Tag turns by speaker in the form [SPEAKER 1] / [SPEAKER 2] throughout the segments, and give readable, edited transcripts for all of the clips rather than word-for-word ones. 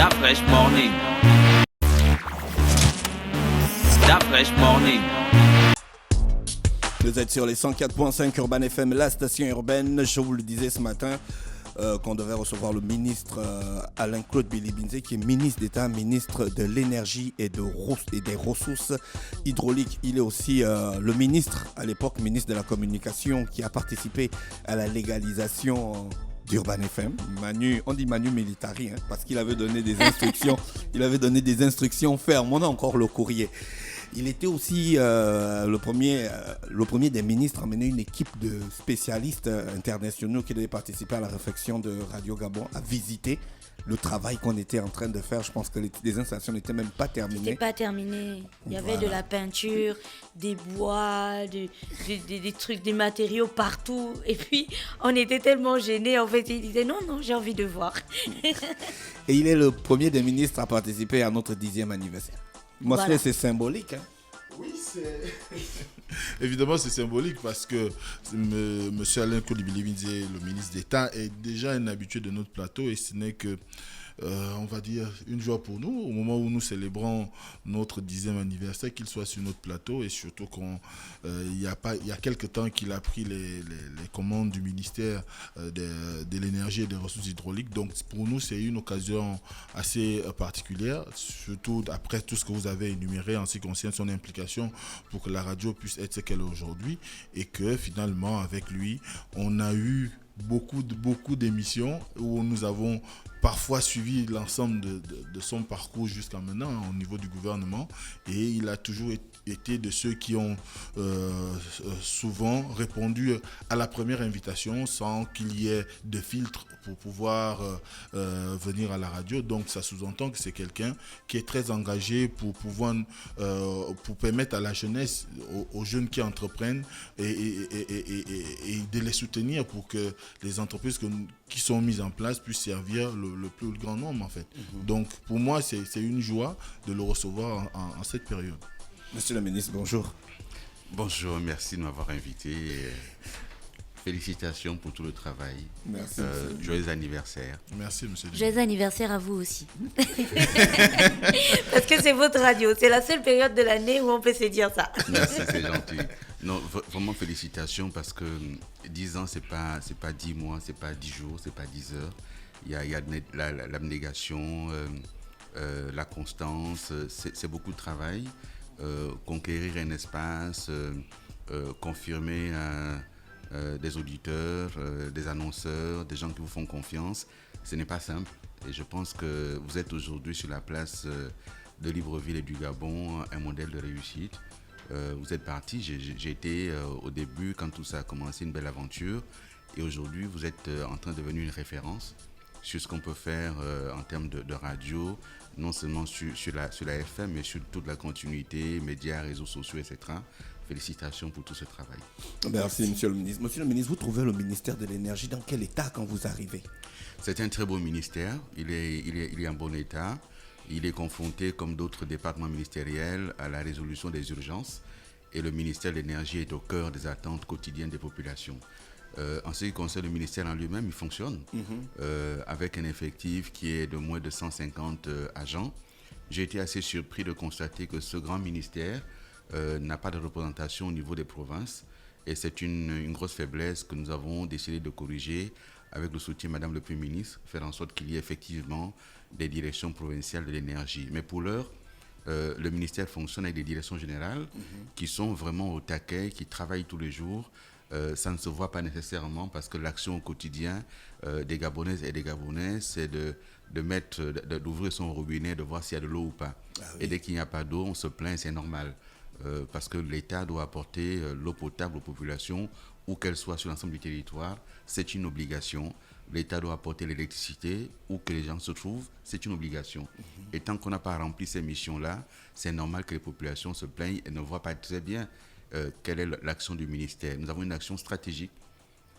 [SPEAKER 1] That fresh morning. That fresh morning.
[SPEAKER 2] Vous êtes sur les 104.5 Urban FM, la station urbaine. Je vous le disais ce matin qu'on devait recevoir le ministre Alain-Claude Bilibinze, qui est ministre d'État, ministre de l'énergie et des ressources hydrauliques. Il est aussi le ministre, à l'époque, ministre de la communication, qui a participé à la légalisation d'Urban FM. On dit Manu Militari, parce qu'il avait donné des instructions. Il avait donné des instructions fermes. On a encore le courrier. Il était aussi le premier des ministres à mener une équipe de spécialistes internationaux qui devaient participer à la réflexion de Radio Gabon, à visiter le travail qu'on était en train de faire. Je pense que les installations n'étaient même pas terminées.
[SPEAKER 3] C'était pas terminé. Il y avait de la peinture, des bois, des trucs, des matériaux partout. Et puis, on était tellement gênés. En fait, il disait non, j'ai envie de voir.
[SPEAKER 2] Et il est le premier des ministres à participer à notre 10e anniversaire. Moi, voilà. C'est symbolique.
[SPEAKER 4] Oui, évidemment, c'est symbolique parce que M. Alain-Claude Bilibinze, le ministre d'État, est déjà un habitué de notre plateau et ce n'est que, on va dire, une joie pour nous au moment où nous célébrons notre 10e anniversaire, qu'il soit sur notre plateau et surtout il y a quelques temps qu'il a pris les commandes du ministère de l'énergie et des ressources hydrauliques. Donc pour nous, c'est une occasion assez particulière, surtout après tout ce que vous avez énuméré en ce qui concerne son implication pour que la radio puisse être ce qu'elle est aujourd'hui et que finalement, avec lui, on a eu beaucoup d'émissions où nous avons parfois suivi l'ensemble de son parcours jusqu'à maintenant au niveau du gouvernement et il a toujours été de ceux qui ont souvent répondu à la première invitation sans qu'il y ait de filtre pour pouvoir venir à la radio. Donc ça sous-entend que c'est quelqu'un qui est très engagé pour pouvoir pour permettre à la jeunesse, aux jeunes qui entreprennent et de les soutenir pour que les entreprises qui sont mises en place puissent servir le plus grand nombre en fait. Donc pour moi c'est une joie de le recevoir en cette période.
[SPEAKER 2] Monsieur le ministre, bonjour.
[SPEAKER 5] Bonjour, merci de m'avoir invité. Félicitations pour tout le travail.
[SPEAKER 2] Merci.
[SPEAKER 5] Joyeux anniversaire.
[SPEAKER 4] Merci, monsieur.
[SPEAKER 3] Joyeux anniversaire à vous aussi. Parce que c'est votre radio. C'est la seule période de l'année où on peut se dire ça.
[SPEAKER 5] Merci, c'est gentil. Non, vraiment félicitations parce que 10 ans, c'est pas 10 mois, c'est pas 10 jours, c'est pas 10 heures. Il y a l'abnégation, la constance, c'est beaucoup de travail. Conquérir un espace, confirmer des auditeurs, des annonceurs, des gens qui vous font confiance, ce n'est pas simple. Et je pense que vous êtes aujourd'hui sur la place de Libreville et du Gabon, un modèle de réussite. Vous êtes parti, j'ai été au début quand tout ça a commencé, une belle aventure. Et aujourd'hui, vous êtes en train de devenir une référence sur ce qu'on peut faire en termes de radio, non seulement sur la FM, mais sur toute la continuité, médias, réseaux sociaux, etc. Félicitations pour tout ce travail.
[SPEAKER 2] Merci, monsieur le ministre. Monsieur le ministre, vous trouvez le ministère de l'énergie dans quel état quand vous arrivez ?
[SPEAKER 5] C'est un très beau ministère. Il est en bon état. Il est confronté, comme d'autres départements ministériels, à la résolution des urgences. Et le ministère de l'énergie est au cœur des attentes quotidiennes des populations. En ce qui concerne le ministère en lui-même, il fonctionne avec un effectif qui est de moins de 150 agents. J'ai été assez surpris de constater que ce grand ministère n'a pas de représentation au niveau des provinces et c'est une grosse faiblesse que nous avons décidé de corriger avec le soutien de Madame le Premier ministre, faire en sorte qu'il y ait effectivement des directions provinciales de l'énergie. Mais pour l'heure, le ministère fonctionne avec des directions générales qui sont vraiment au taquet, qui travaillent tous les jours. Ça ne se voit pas nécessairement parce que l'action au quotidien des Gabonaises et des Gabonais, c'est d'ouvrir son robinet, de voir s'il y a de l'eau ou pas. Ah oui. Et dès qu'il n'y a pas d'eau, on se plaint, c'est normal. Parce que l'État doit apporter l'eau potable aux populations, où qu'elles soient sur l'ensemble du territoire, c'est une obligation. L'État doit apporter l'électricité, où que les gens se trouvent, c'est une obligation. Et tant qu'on n'a pas rempli ces missions-là, c'est normal que les populations se plaignent et ne voient pas très bien quelle est l'action du ministère. Nous avons une action stratégique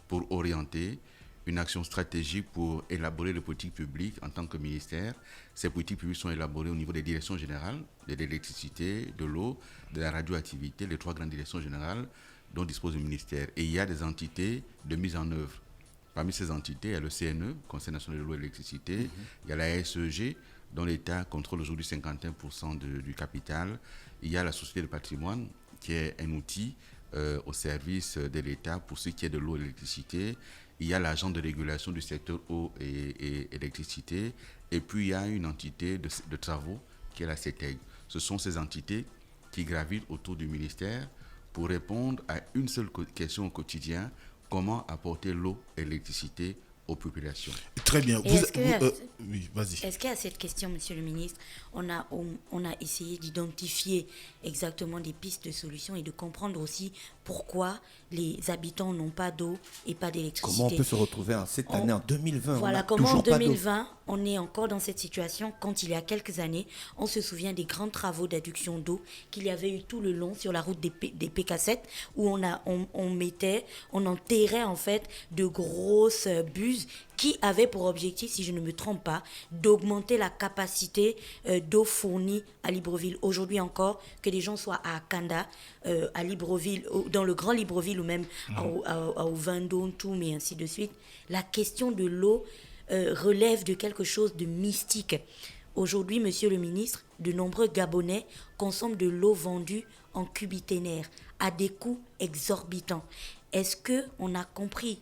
[SPEAKER 5] pour orienter, une action stratégique pour élaborer les politiques publiques en tant que ministère. Ces politiques publiques sont élaborées au niveau des directions générales, de l'électricité, de l'eau, de la radioactivité, les 3 grandes directions générales dont dispose le ministère. Et il y a des entités de mise en œuvre Parmi ces entités, il y a le CNE, Conseil national de l'eau et de l'électricité, il y a la SEG, dont l'État contrôle aujourd'hui 51% du capital. Il y a la Société de patrimoine, qui est un outil au service de l'État pour ce qui est de l'eau et de l'électricité. Il y a l'agent de régulation du secteur eau et électricité. Et puis, il y a une entité de travaux qui est la CETEG. Ce sont ces entités qui gravitent autour du ministère pour répondre à une seule question au quotidien: comment apporter l'eau et l'électricité aux populations.
[SPEAKER 4] Très bien.
[SPEAKER 2] Oui, vas-y.
[SPEAKER 3] Est-ce qu'à cette question, Monsieur le ministre, on a essayé d'identifier exactement des pistes de solutions et de comprendre aussi pourquoi les habitants n'ont pas d'eau et pas d'électricité?
[SPEAKER 2] Comment on peut se retrouver cette année, en 2020?
[SPEAKER 3] Voilà, comment en 2020, on est encore dans cette situation quand il y a quelques années, on se souvient des grands travaux d'adduction d'eau qu'il y avait eu tout le long sur la route des PK7 où on enterrait en fait de grosses buses qui avaient pour objectif, si je ne me trompe pas, d'augmenter la capacité d'eau fournie à Libreville. Aujourd'hui encore, que les gens soient à Akanda, à Libreville, dans le Grand Libreville ou même au Vendôme, tout, mais ainsi de suite. La question de l'eau relève de quelque chose de mystique. Aujourd'hui, Monsieur le ministre, de nombreux Gabonais consomment de l'eau vendue en cubiténaire à des coûts exorbitants. Est-ce qu'on a compris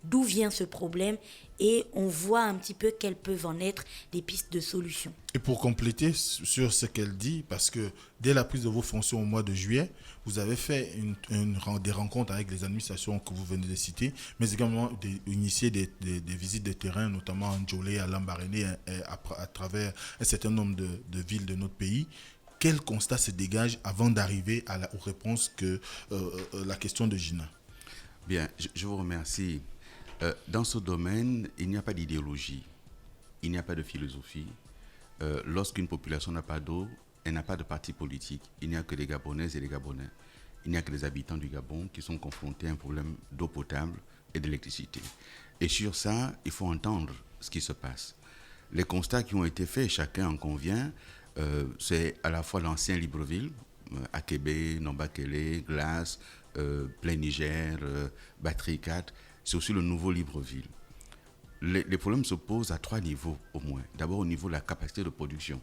[SPEAKER 3] d'où vient ce problème et on voit un petit peu quelles peuvent en être des pistes de solutions?
[SPEAKER 4] Et pour compléter sur ce qu'elle dit, parce que dès la prise de vos fonctions au mois de juillet, vous avez fait des rencontres avec les administrations que vous venez de citer, mais également initié des visites de terrain, notamment à Ndjolé, à Lambaréné, à travers un certain nombre de villes de notre pays. Quel constat se dégage avant d'arriver aux réponses que la question de Gina?
[SPEAKER 5] Bien, je vous remercie. Dans ce domaine, il n'y a pas d'idéologie, il n'y a pas de philosophie. Lorsqu'une population n'a pas d'eau, elle n'a pas de parti politique. Il n'y a que les Gabonaises et les Gabonais. Il n'y a que les habitants du Gabon qui sont confrontés à un problème d'eau potable et d'électricité. Et sur ça, il faut entendre ce qui se passe. Les constats qui ont été faits, chacun en convient, c'est à la fois l'ancien Libreville, Akebe, Nombakele, Glace, Plein Niger, Batterie 4, c'est aussi le nouveau Libreville. Les problèmes se posent à 3 niveaux au moins. D'abord au niveau de la capacité de production.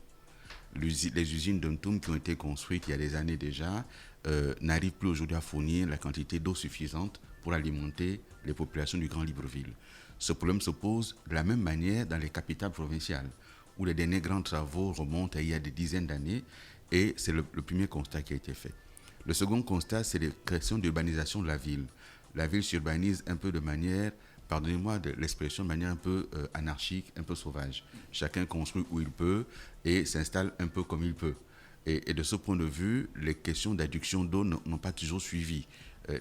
[SPEAKER 5] Les usines d'Untum qui ont été construites il y a des années déjà n'arrivent plus aujourd'hui à fournir la quantité d'eau suffisante pour alimenter les populations du Grand Libreville. Ce problème se pose de la même manière dans les capitales provinciales, où les derniers grands travaux remontent à il y a des dizaines d'années, et c'est le premier constat qui a été fait. Le second constat, c'est la question d'urbanisation de la ville. La ville s'urbanise un peu de manière, pardonnez-moi de l'expression, de manière un peu anarchique, un peu sauvage. Chacun construit où il peut et s'installe un peu comme il peut. Et de ce point de vue, les questions d'adduction d'eau n'ont pas toujours suivi.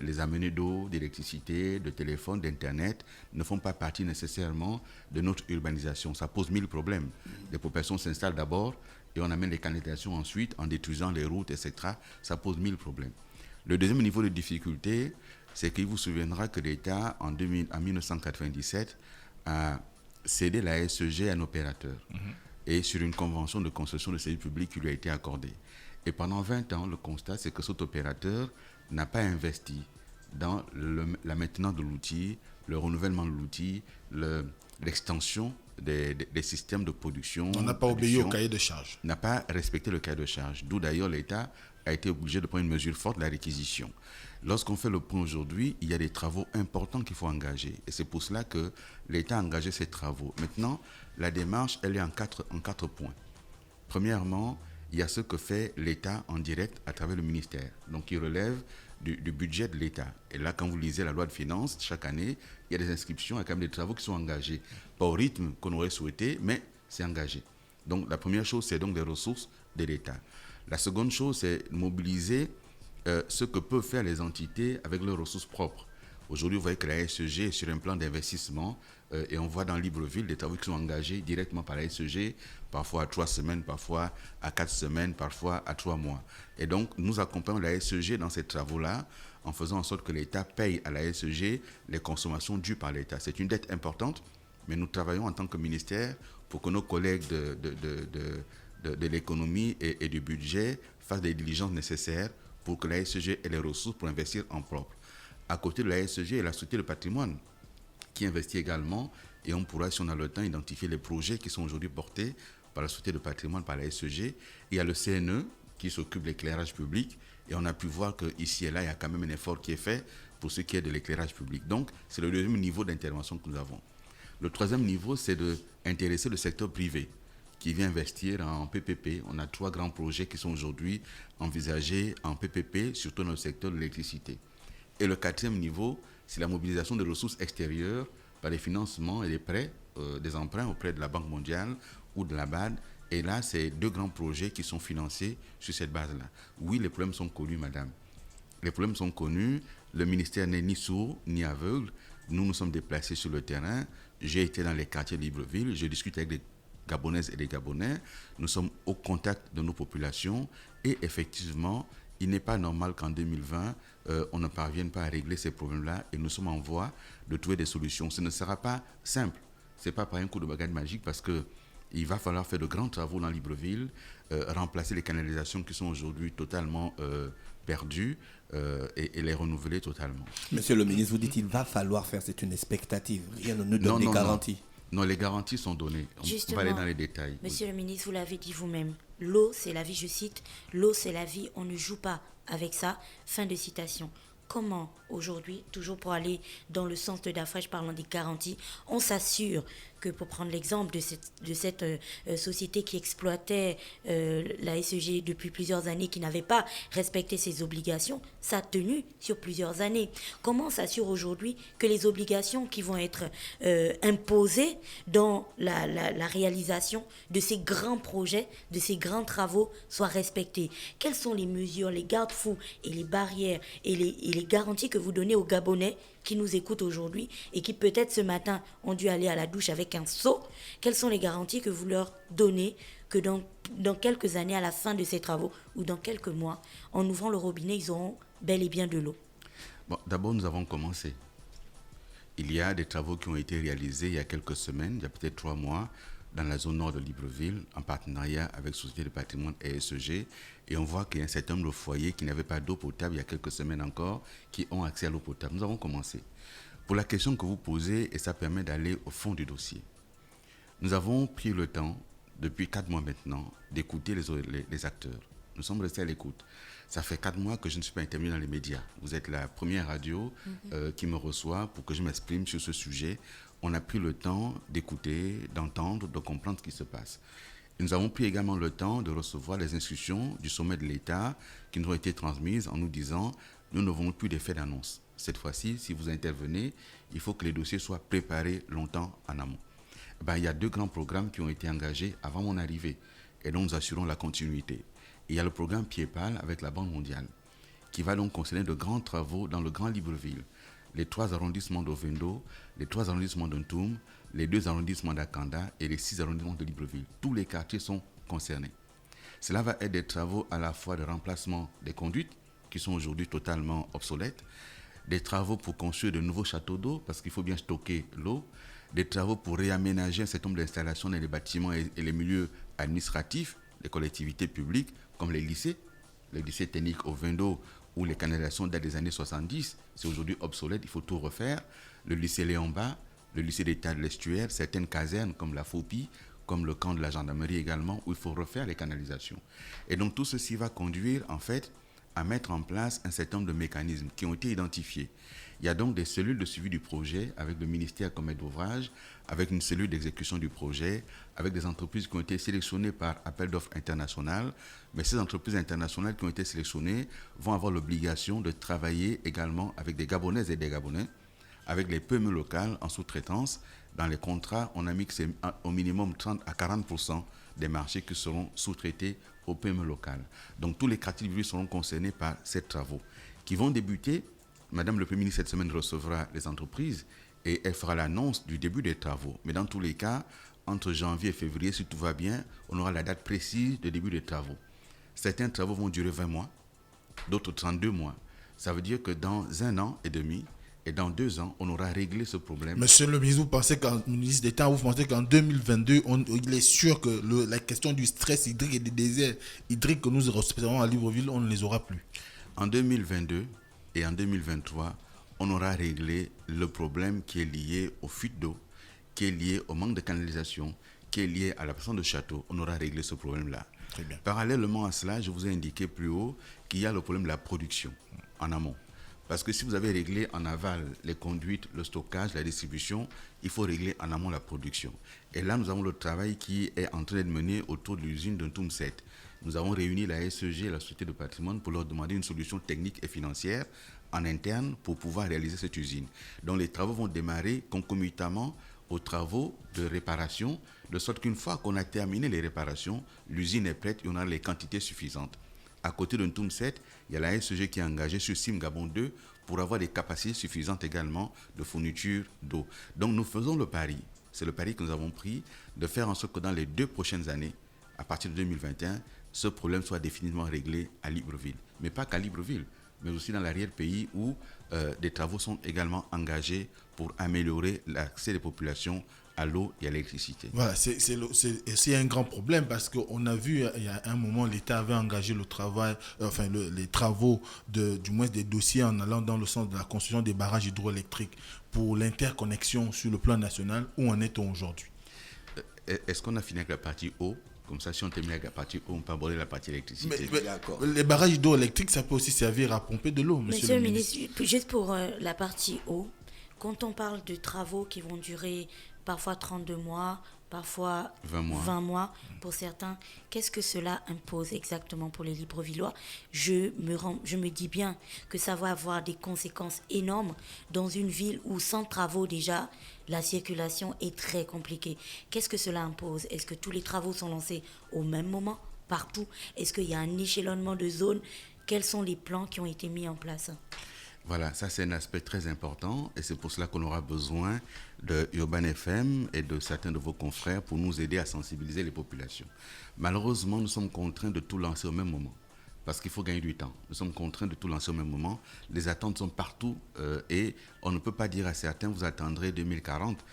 [SPEAKER 5] Les amenées d'eau, d'électricité, de téléphone, d'Internet ne font pas partie nécessairement de notre urbanisation. Ça pose 1000 problèmes. Les populations s'installent d'abord et on amène les canalisations ensuite en détruisant les routes, etc. Ça pose 1000 problèmes. Le deuxième niveau de difficulté, c'est qu'il vous souviendra que l'État, en 1997, a cédé la SEG à un opérateur et sur une convention de concession de services publics qui lui a été accordée. Et pendant 20 ans, le constat, c'est que cet opérateur n'a pas investi dans la maintenance de l'outil, le renouvellement de l'outil, l'extension des systèmes de production.
[SPEAKER 4] On n'a pas obéi au cahier de charge.
[SPEAKER 5] N'a pas respecté le cahier de charge. D'où d'ailleurs l'État a été obligé de prendre une mesure forte, la réquisition. Lorsqu'on fait le point aujourd'hui, il y a des travaux importants qu'il faut engager. Et c'est pour cela que l'État a engagé ces travaux. Maintenant, la démarche, elle est en quatre points. Premièrement, il y a ce que fait l'État en direct à travers le ministère. Donc, il relève du budget de l'État. Et là, quand vous lisez la loi de finances, chaque année, il y a des inscriptions, il y a quand même des travaux qui sont engagés. Pas au rythme qu'on aurait souhaité, mais c'est engagé. Donc, la première chose, c'est donc des ressources de l'État. La seconde chose, c'est mobiliser ce que peuvent faire les entités avec leurs ressources propres. Aujourd'hui, vous voyez que la SEG est sur un plan d'investissement et on voit dans Libreville des travaux qui sont engagés directement par la SEG, parfois à 3 semaines, parfois à 4 semaines, parfois à 3 mois. Et donc, nous accompagnons la SEG dans ces travaux-là en faisant en sorte que l'État paye à la SEG les consommations dues par l'État. C'est une dette importante, mais nous travaillons en tant que ministère pour que nos collègues de l'économie et du budget fassent des diligences nécessaires pour que la SEG ait les ressources pour investir en propre. À côté de la SEG, il y a la Société de patrimoine qui investit également et on pourra, si on a le temps, identifier les projets qui sont aujourd'hui portés par la Société de patrimoine, par la SEG. Il y a le CNE qui s'occupe de l'éclairage public et on a pu voir qu'ici et là, il y a quand même un effort qui est fait pour ce qui est de l'éclairage public. Donc, c'est le deuxième niveau d'intervention que nous avons. Le troisième niveau, c'est d'intéresser le secteur privé qui vient investir en PPP. On a 3 grands projets qui sont aujourd'hui envisagés en PPP, surtout dans le secteur de l'électricité. Et le quatrième niveau, c'est la mobilisation de ressources extérieures par les financements et les prêts, des emprunts auprès de la Banque mondiale ou de la BAD. Et là, c'est 2 grands projets qui sont financés sur cette base-là. Oui, les problèmes sont connus, madame. Les problèmes sont connus. Le ministère n'est ni sourd ni aveugle. Nous sommes déplacés sur le terrain. J'ai été dans les quartiers de Libreville. Je discute avec des Gabonaises et des Gabonais. Nous sommes au contact de nos populations. Et effectivement, il n'est pas normal qu'en 2020, on ne parvienne pas à régler ces problèmes-là. Et nous sommes en voie de trouver des solutions. Ce ne sera pas simple. Ce n'est pas par un coup de baguette magique parce qu'il va falloir faire de grands travaux dans Libreville, remplacer les canalisations qui sont aujourd'hui totalement perdues et les renouveler totalement.
[SPEAKER 2] Monsieur le ministre, vous dites qu'il va falloir faire, c'est une expectative. Rien ne nous donne des garanties.
[SPEAKER 5] Non, les garanties sont données. On va aller dans les détails.
[SPEAKER 3] Monsieur le ministre, vous l'avez dit vous-même. L'eau, c'est la vie, je cite. L'eau, c'est la vie, on ne joue pas avec ça. Fin de citation. Comment, aujourd'hui, toujours pour aller dans le sens de Dafresh, parlant des garanties, on s'assure que, pour prendre l'exemple de cette société qui exploitait la SEG depuis plusieurs années, qui n'avait pas respecté ses obligations, ça a tenu sur plusieurs années. Comment on s'assure aujourd'hui que les obligations qui vont être imposées dans la réalisation de ces grands projets, de ces grands travaux soient respectées? Quelles sont les mesures, les garde-fous et les barrières et les garanties que vous donnez aux Gabonais qui nous écoutent aujourd'hui et qui peut-être ce matin ont dû aller à la douche avec un seau? Quelles sont les garanties que vous leur donnez que dans quelques années, à la fin de ces travaux ou dans quelques mois, en ouvrant le robinet, ils auront bel et bien de l'eau?
[SPEAKER 5] Bon, d'abord, nous avons commencé. Il y a des travaux qui ont été réalisés il y a quelques semaines, il y a peut-être 3 mois, dans la zone nord de Libreville, en partenariat avec Société de patrimoine et SEG. Et on voit qu'il y a un certain nombre de foyers qui n'avaient pas d'eau potable il y a quelques semaines encore, qui ont accès à l'eau potable. Nous avons commencé. Pour la question que vous posez, et ça permet d'aller au fond du dossier, nous avons pris le temps, depuis 4 mois maintenant, d'écouter les acteurs. Nous sommes restés à l'écoute. Ça fait 4 mois que je ne suis pas intervenu dans les médias. Vous êtes la première radio qui me reçoit pour que je m'exprime sur ce sujet. On a pris le temps d'écouter, d'entendre, de comprendre ce qui se passe. Et nous avons pris également le temps de recevoir les instructions du sommet de l'État qui nous ont été transmises en nous disant « Nous ne voulons plus d'effets d'annonce. Cette fois-ci, si vous intervenez, il faut que les dossiers soient préparés longtemps en amont. » Il y a 2 grands programmes qui ont été engagés avant mon arrivée et dont nous assurons la continuité. Il y a le programme Pied-Pal avec la Banque mondiale qui va donc concerner de grands travaux dans le Grand Libreville, les 3 arrondissements d'Ovendo, les 3 arrondissements d'Ntoum, les 2 arrondissements d'Akanda et les 6 arrondissements de Libreville. Tous les quartiers sont concernés. Cela va être des travaux à la fois de remplacement des conduites qui sont aujourd'hui totalement obsolètes, des travaux pour construire de nouveaux châteaux d'eau parce qu'il faut bien stocker l'eau, des travaux pour réaménager un certain nombre d'installations dans les bâtiments et les milieux administratifs, les collectivités publiques comme les lycées techniques Ovendo où les canalisations datent des années 70, c'est aujourd'hui obsolète, il faut tout refaire. Le lycée Léon-Bas, le lycée d'État de l'Estuaire, certaines casernes comme la FOPI, comme le camp de la gendarmerie également, où il faut refaire les canalisations. Et donc tout ceci va conduire en fait à mettre en place un certain nombre de mécanismes qui ont été identifiés. Il y a donc des cellules de suivi du projet avec le ministère comme aide d'ouvrage, avec une cellule d'exécution du projet, avec des entreprises qui ont été sélectionnées par appel d'offres international. Mais ces entreprises internationales qui ont été sélectionnées vont avoir l'obligation de travailler également avec des Gabonaises et des Gabonais, avec les PME locales en sous-traitance. Dans les contrats, on a mis que c'est au minimum 30 à 40% des marchés qui seront sous-traités aux PME locales. Donc tous les quartiers de ville seront concernés par ces travaux qui vont débuter. Madame le Premier ministre, cette semaine, recevra les entreprises et elle fera l'annonce du début des travaux. Mais dans tous les cas, entre janvier et février, si tout va bien, on aura la date précise de début des travaux. Certains travaux vont durer 20 mois, d'autres 32 mois. Ça veut dire que dans 1 an et demi et dans 2 ans, on aura réglé ce problème.
[SPEAKER 4] Monsieur le ministre, vous pensez qu'en ministre d'État, vous pensez qu'en 2022, il est sûr que la question du stress hydrique et des déserts hydriques que nous recevons à Libreville, on ne les aura plus?
[SPEAKER 5] En 2022 et en 2023, on aura réglé le problème qui est lié aux fuites d'eau, qui est lié au manque de canalisation, qui est lié à l'absence de château. On aura réglé ce problème-là.
[SPEAKER 4] Très bien.
[SPEAKER 5] Parallèlement à cela, je vous ai indiqué plus haut qu'il y a le problème de la production en amont. Parce que si vous avez réglé en aval les conduites, le stockage, la distribution, il faut régler en amont la production. Et là, nous avons le travail qui est en train d'être mené autour de l'usine de Ntoum 7. Nous avons réuni la SEG et la Société de patrimoine pour leur demander une solution technique et financière en interne pour pouvoir réaliser cette usine. Donc les travaux vont démarrer concomitamment aux travaux de réparation, de sorte qu'une fois qu'on a terminé les réparations, l'usine est prête et on a les quantités suffisantes. À côté de Ntoum 7, il y a la SEG qui est engagée sur Sim Gabon 2 pour avoir des capacités suffisantes également de fourniture d'eau. Donc nous faisons le pari, c'est le pari que nous avons pris, de faire en sorte que dans les 2 prochaines années, à partir de 2021, ce problème soit définitivement réglé à Libreville. Mais pas qu'à Libreville, mais aussi dans l'arrière-pays où des travaux sont également engagés pour améliorer l'accès des populations à l'eau et à l'électricité.
[SPEAKER 4] Voilà, c'est un grand problème parce qu'on a vu il y a un moment, l'État avait engagé le travail, les travaux, du moins des dossiers en allant dans le sens de la construction des barrages hydroélectriques pour l'interconnexion sur le plan national. Où en est-on aujourd'hui?
[SPEAKER 5] Est-ce qu'on a fini avec la partie eau? Comme ça, si on termine avec la partie eau, on peut aborder la partie électricité.
[SPEAKER 2] D'accord.
[SPEAKER 4] Les barrages hydroélectriques, ça peut aussi servir à pomper de l'eau,
[SPEAKER 3] Monsieur le ministre, juste pour la partie eau, quand on parle de travaux qui vont durer parfois 32 mois, parfois 20 mois pour certains, qu'est-ce que cela impose exactement pour les Librevillois? Je me dis bien que ça va avoir des conséquences énormes dans une ville où sans travaux déjà, la circulation est très compliquée. Qu'est-ce que cela impose? Est-ce que tous les travaux sont lancés au même moment, partout? Est-ce qu'il y a un échelonnement de zones? Quels sont les plans qui ont été mis en place?
[SPEAKER 5] Voilà, ça c'est un aspect très important et c'est pour cela qu'on aura besoin de Urban FM et de certains de vos confrères pour nous aider à sensibiliser les populations. Malheureusement, nous sommes contraints de tout lancer au même moment parce qu'il faut gagner du temps. Nous sommes contraints de tout lancer au même moment. Les attentes sont partout et on ne peut pas dire à certains vous attendrez 2040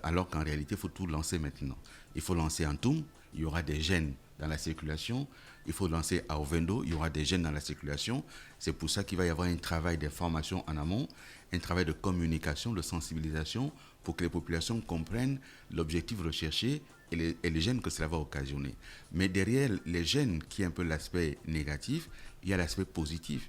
[SPEAKER 5] alors qu'en réalité, il faut tout lancer maintenant. Il faut lancer en Ntoum, il y aura des gènes dans la circulation. Il faut lancer à Ovendo, il y aura des gènes dans la circulation. C'est pour ça qu'il va y avoir un travail d'information en amont, un travail de communication, de sensibilisation, pour que les populations comprennent l'objectif recherché et les gènes que cela va occasionner. Mais derrière les gènes, qui est un peu l'aspect négatif, il y a l'aspect positif.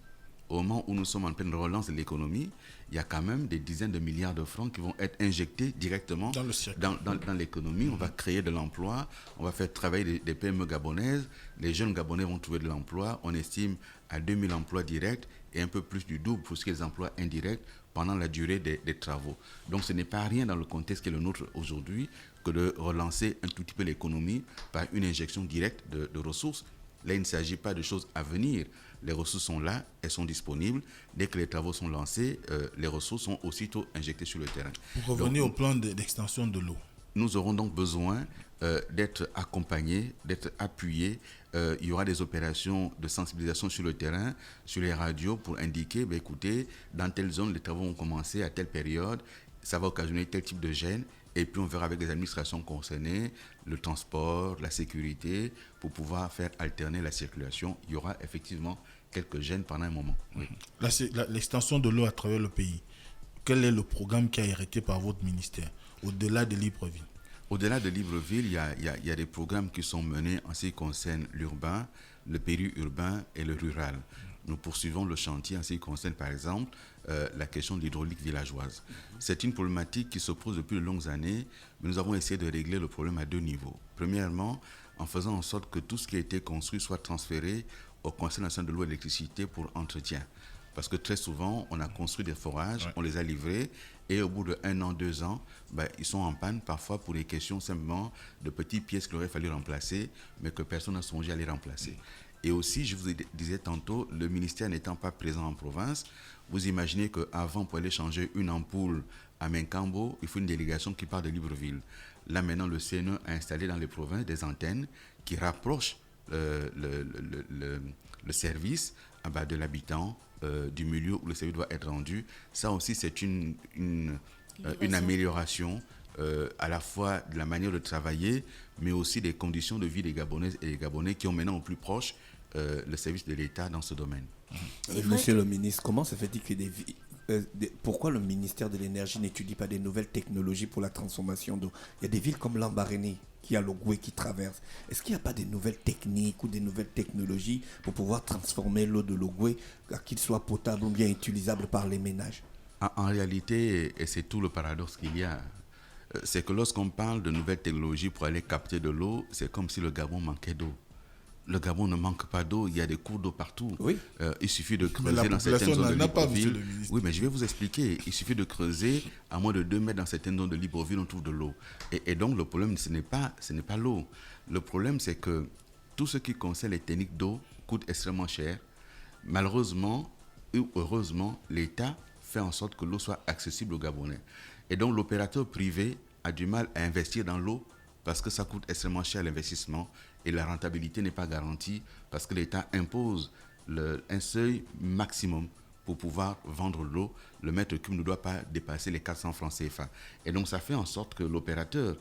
[SPEAKER 5] Au moment où nous sommes en pleine relance de l'économie, il y a quand même des dizaines de milliards de francs qui vont être injectés directement dans l'économie. On va créer de l'emploi, on va faire travailler des PME gabonaises, les jeunes gabonais vont trouver de l'emploi, on estime à 2000 emplois directs et un peu plus du double pour ce qui est des emplois indirects pendant la durée des travaux. Donc ce n'est pas rien dans le contexte qui est le nôtre aujourd'hui que de relancer un tout petit peu l'économie par une injection directe de ressources. Là, il ne s'agit pas de choses à venir. Les ressources sont là, elles sont disponibles. Dès que les travaux sont lancés, les ressources sont aussitôt injectées sur le terrain.
[SPEAKER 4] Pour revenir au plan d'extension de l'eau.
[SPEAKER 5] Nous aurons donc besoin d'être accompagnés, d'être appuyés. Il y aura des opérations de sensibilisation sur le terrain, sur les radios pour indiquer, écoutez, dans telle zone, les travaux vont commencer à telle période, ça va occasionner tel type de gêne. Et puis on verra avec les administrations concernées, le transport, la sécurité, pour pouvoir faire alterner la circulation. Il y aura effectivement quelques gênes pendant un moment. Oui.
[SPEAKER 4] L'extension de l'eau à travers le pays, quel est le programme qui a été arrêté par votre ministère, au-delà de Libreville?
[SPEAKER 5] Au-delà de Libreville, il y a des programmes qui sont menés en ce qui concerne l'urbain, le périurbain et le rural. Nous poursuivons le chantier en ce qui concerne, par exemple, la question de l'hydraulique villageoise. C'est une problématique qui se pose depuis de longues années, mais nous avons essayé de régler le problème à 2 niveaux. Premièrement, en faisant en sorte que tout ce qui a été construit soit transféré au Conseil national de l'eau et de l'électricité pour entretien. Parce que très souvent, on a construit des forages, on les a livrés, et au bout de 1 an, 2 ans, ils sont en panne, parfois pour des questions simplement de petites pièces qu'il aurait fallu remplacer, mais que personne n'a songé à les remplacer. Et aussi, je vous disais tantôt, le ministère n'étant pas présent en province, vous imaginez qu'avant, pour aller changer une ampoule à Menkambo, il faut une délégation qui part de Libreville. Là, maintenant, le CNE a installé dans les provinces des antennes qui rapprochent le service de l'habitant, du milieu où le service doit être rendu. Ça aussi, c'est une amélioration à la fois de la manière de travailler, mais aussi des conditions de vie des Gabonaises et des Gabonais qui ont maintenant au plus proche le service de l'État dans ce domaine.
[SPEAKER 2] Monsieur le ministre, comment se fait-il que Pourquoi le ministère de l'Énergie n'étudie pas des nouvelles technologies pour la transformation d'eau? Il y a des villes comme Lambaréné qui a l'Ogooué qui traverse. Est-ce qu'il n'y a pas des nouvelles techniques ou des nouvelles technologies pour pouvoir transformer l'eau de l'Ogooué, qu'il soit potable ou bien utilisable par les ménages?
[SPEAKER 5] En réalité, et c'est tout le paradoxe qu'il y a, c'est que lorsqu'on parle de nouvelles technologies pour aller capter de l'eau, c'est comme si le Gabon manquait d'eau. Le Gabon ne manque pas d'eau, il y a des cours d'eau partout.
[SPEAKER 2] Oui.
[SPEAKER 5] Il suffit de creuser dans certaines zones de Libreville.
[SPEAKER 4] Pas,
[SPEAKER 5] oui, mais je vais vous expliquer. Il suffit de creuser à moins de 2 mètres dans certaines zones de Libreville, on trouve de l'eau. Et donc le problème, ce n'est pas l'eau. Le problème, c'est que tout ce qui concerne les techniques d'eau coûte extrêmement cher. Malheureusement ou heureusement, l'État fait en sorte que l'eau soit accessible aux Gabonais. Et donc l'opérateur privé a du mal à investir dans l'eau parce que ça coûte extrêmement cher l'investissement et la rentabilité n'est pas garantie parce que l'État impose un seuil maximum pour pouvoir vendre l'eau. Le mètre cube ne doit pas dépasser les 400 francs CFA. Et donc ça fait en sorte que l'opérateur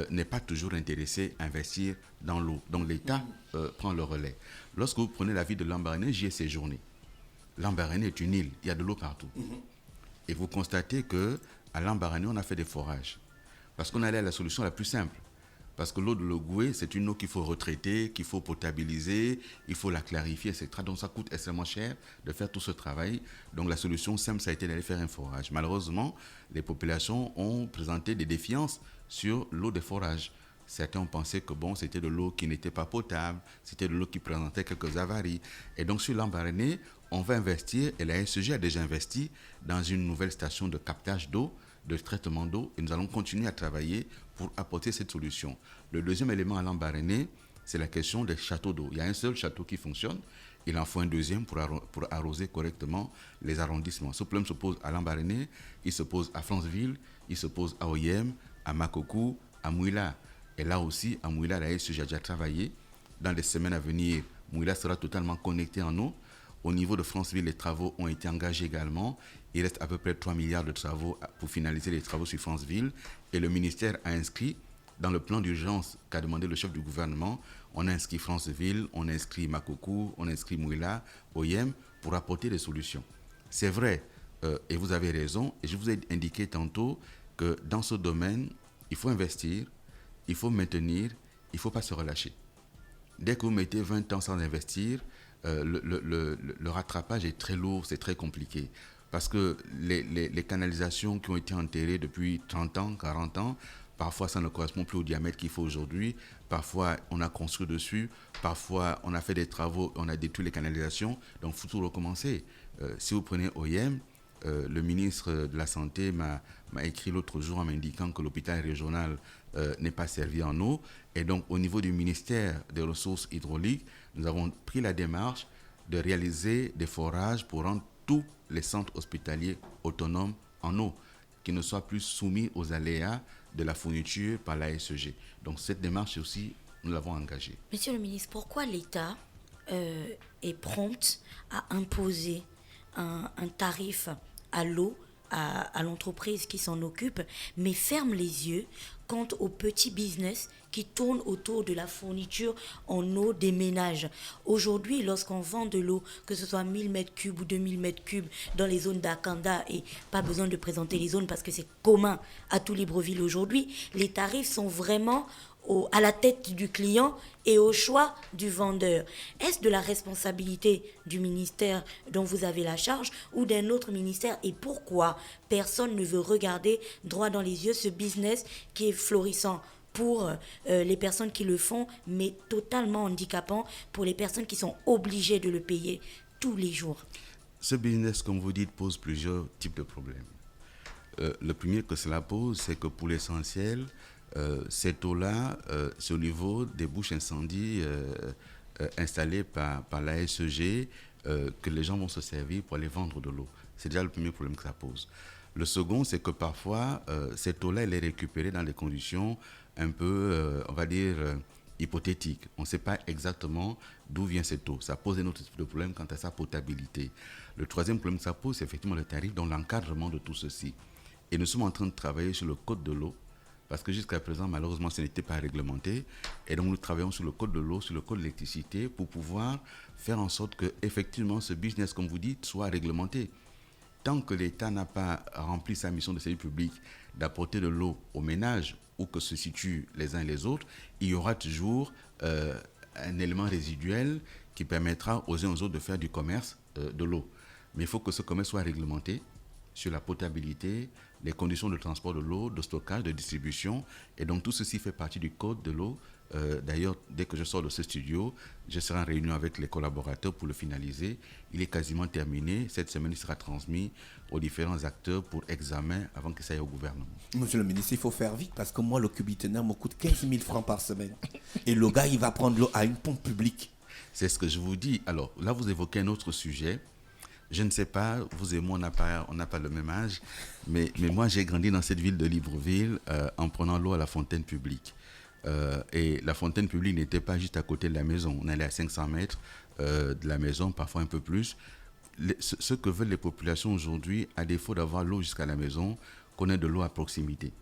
[SPEAKER 5] n'est pas toujours intéressé à investir dans l'eau. Donc l'État prend le relais. Lorsque vous prenez la ville de Lambaréné, j'y ai séjourné. Lambaréné est une île, il y a de l'eau partout. Et vous constatez qu'à Lambaréné, on a fait des forages. Parce qu'on allait à la solution la plus simple. Parce que l'eau de l'Ogooué, c'est une eau qu'il faut retraiter, qu'il faut potabiliser, il faut la clarifier, etc. Donc ça coûte extrêmement cher de faire tout ce travail. Donc la solution simple, ça a été d'aller faire un forage. Malheureusement, les populations ont présenté des défiances sur l'eau des forages. Certains ont pensé que c'était de l'eau qui n'était pas potable, c'était de l'eau qui présentait quelques avaries. Et donc sur Lambaréné, on va investir, et la SEG a déjà investi dans une nouvelle station de captage d'eau, de traitement d'eau, et nous allons continuer à travailler pour apporter cette solution. Le deuxième élément à Lambaréné, c'est la question des châteaux d'eau. Il y a un seul château qui fonctionne, il en faut un deuxième pour arroser correctement les arrondissements. Ce problème se pose à Lambaréné, il se pose à Franceville, il se pose à Oyem, à Makokou, à Mouila. Et là aussi, à Mouila, la SEG a déjà travaillé. Dans les semaines à venir, Mouila sera totalement connecté en eau. Au niveau de Franceville, les travaux ont été engagés également. Il reste à peu près 3 milliards de travaux pour finaliser les travaux sur Franceville. Et le ministère a inscrit, dans le plan d'urgence qu'a demandé le chef du gouvernement, on a inscrit Franceville, on a inscrit Makokou, on a inscrit Mouila, Oyem, pour apporter des solutions. C'est vrai, et vous avez raison, et je vous ai indiqué tantôt que dans ce domaine, il faut investir, il faut maintenir, il ne faut pas se relâcher. Dès que vous mettez 20 ans sans investir, le rattrapage est très lourd, c'est très compliqué. Parce que les canalisations qui ont été enterrées depuis 30 ans, 40 ans, parfois ça ne correspond plus au diamètre qu'il faut aujourd'hui, parfois on a construit dessus, parfois on a fait des travaux, on a détruit les canalisations, donc il faut tout recommencer. Si vous prenez OIM, le ministre de la Santé m'a écrit l'autre jour en m'indiquant que l'hôpital régional n'est pas servi en eau. Et donc, au niveau du ministère des Ressources hydrauliques, nous avons pris la démarche de réaliser des forages pour rendre tous les centres hospitaliers autonomes en eau, qui ne soient plus soumis aux aléas de la fourniture par la SEG. Donc, cette démarche aussi, nous l'avons engagée.
[SPEAKER 3] Monsieur le ministre, pourquoi l'État est prompt à imposer un tarif à l'eau à l'entreprise qui s'en occupe, mais ferme les yeux quant au petit business qui tourne autour de la fourniture en eau des ménages. Aujourd'hui, lorsqu'on vend de l'eau, que ce soit 1000 m3 ou 2000 m3 dans les zones d'Akanda, et pas besoin de présenter les zones parce que c'est commun à tout Libreville aujourd'hui, les tarifs sont vraiment à la tête du client et au choix du vendeur. Est-ce de la responsabilité du ministère dont vous avez la charge ou d'un autre ministère, et pourquoi personne ne veut regarder droit dans les yeux ce business qui est florissant pour les personnes qui le font, mais totalement handicapant pour les personnes qui sont obligées de le payer tous les jours?
[SPEAKER 5] Ce business, comme vous dites, pose plusieurs types de problèmes. Le premier que cela pose, c'est que pour l'essentiel, cette eau-là, c'est au niveau des bouches incendies installées par la SEG que les gens vont se servir pour aller vendre de l'eau. C'est déjà le premier problème que ça pose. Le second, c'est que parfois, cette eau-là, elle est récupérée dans des conditions un peu, on va dire, hypothétiques. On ne sait pas exactement d'où vient cette eau. Ça pose un autre type de problème quant à sa potabilité. Le troisième problème que ça pose, c'est effectivement le tarif, donc l'encadrement de tout ceci. Et nous sommes en train de travailler sur le code de l'eau, parce que jusqu'à présent, malheureusement, ce n'était pas réglementé. Et donc, nous travaillons sur le code de l'eau, sur le code de l'électricité, pour pouvoir faire en sorte que, effectivement, ce business, comme vous dites, soit réglementé. tant que l'État n'a pas rempli sa mission de service public d'apporter de l'eau aux ménages où que se situent les uns et les autres, il y aura toujours un élément résiduel qui permettra aux uns et aux autres de faire du commerce de l'eau. Mais il faut que ce commerce soit réglementé sur la potabilité, les conditions de transport de l'eau, de stockage, de distribution. Et donc tout ceci fait partie du code de l'eau. D'ailleurs, dès que je sors de ce studio, je serai en réunion avec les collaborateurs pour le finaliser. Il est quasiment terminé. Cette semaine, il sera transmis aux différents acteurs pour examen avant que ça aille au gouvernement.
[SPEAKER 2] Monsieur le ministre, il faut faire vite parce que moi, le cubitonnaire me coûte 15 000 francs par semaine. Et le gars, il va prendre l'eau à une pompe publique.
[SPEAKER 5] C'est ce que je vous dis. Alors là, vous évoquez un autre sujet. Je ne sais pas, vous et moi, on n'a pas le même âge, mais moi, j'ai grandi dans cette ville de Libreville en prenant l'eau à la fontaine publique. Et la fontaine publique n'était pas juste à côté de la maison. On allait à 500 mètres de la maison, parfois un peu plus. Ce que veulent les populations aujourd'hui, à défaut d'avoir l'eau jusqu'à la maison, qu'on ait de l'eau à proximité,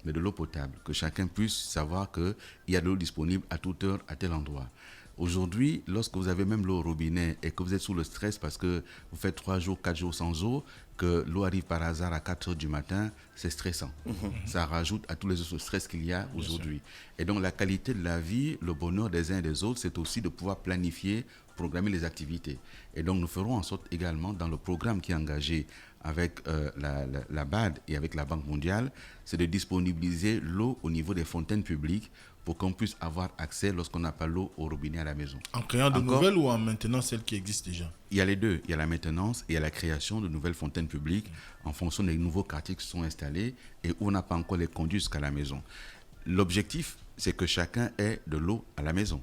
[SPEAKER 5] mais de l'eau potable, que chacun puisse savoir qu'il y a de l'eau disponible à toute heure, à tel endroit. Aujourd'hui, lorsque vous avez même l'eau au robinet et que vous êtes sous le stress parce que vous faites 3 jours, 4 jours sans eau, que l'eau arrive par hasard à 4 heures du matin, c'est stressant. Ça rajoute à tous les autres stress qu'il y a aujourd'hui. Et donc la qualité de la vie, le bonheur des uns et des autres, c'est aussi de pouvoir planifier, programmer les activités. Et donc nous ferons en sorte également, dans le programme qui est engagé avec la BAD et avec la Banque mondiale, c'est de disponibiliser l'eau au niveau des fontaines publiques pour qu'on puisse avoir accès lorsqu'on n'a pas l'eau au robinet à la maison.
[SPEAKER 4] En créant de nouvelles ou en maintenant celles qui existent déjà?
[SPEAKER 5] Il y a les deux. Il y a la maintenance et il y a la création de nouvelles fontaines publiques en fonction des nouveaux quartiers qui sont installés et où on n'a pas encore les conduits jusqu'à la maison. L'objectif, c'est que chacun ait de l'eau à la maison.